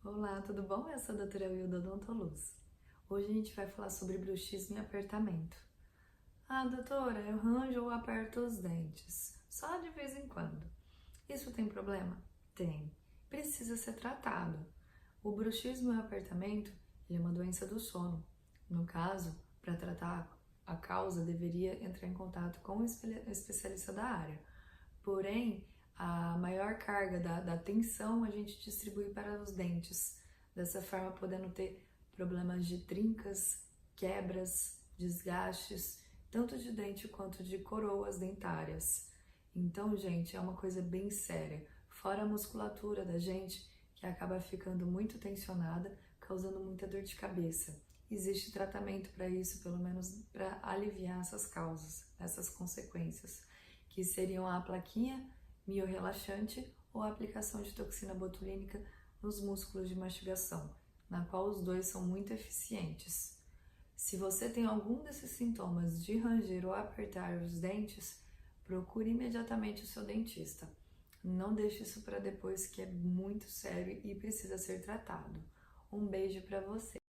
Olá, tudo bom? Eu sou a doutora Wilda Odontoluz. Hoje a gente vai falar sobre bruxismo e apertamento. Ah, doutora, eu ranjo ou aperto os dentes, só de vez em quando. Isso tem problema? Tem. Precisa ser tratado. O bruxismo e o apertamento é uma doença do sono. No caso, para tratar a causa, deveria entrar em contato com um especialista da área. Porém, a maior carga da tensão a gente distribui para os dentes, dessa forma podendo ter problemas de trincas, quebras, desgastes, tanto de dente quanto de coroas dentárias. Então, gente, é uma coisa bem séria, fora a musculatura da gente, que acaba ficando muito tensionada, causando muita dor de cabeça. Existe tratamento para isso, pelo menos para aliviar essas causas, essas consequências, que seriam a plaquinha miorrelaxante ou a aplicação de toxina botulínica nos músculos de mastigação, na qual os dois são muito eficientes. Se você tem algum desses sintomas de ranger ou apertar os dentes, procure imediatamente o seu dentista. Não deixe isso para depois, que é muito sério e precisa ser tratado. Um beijo para você.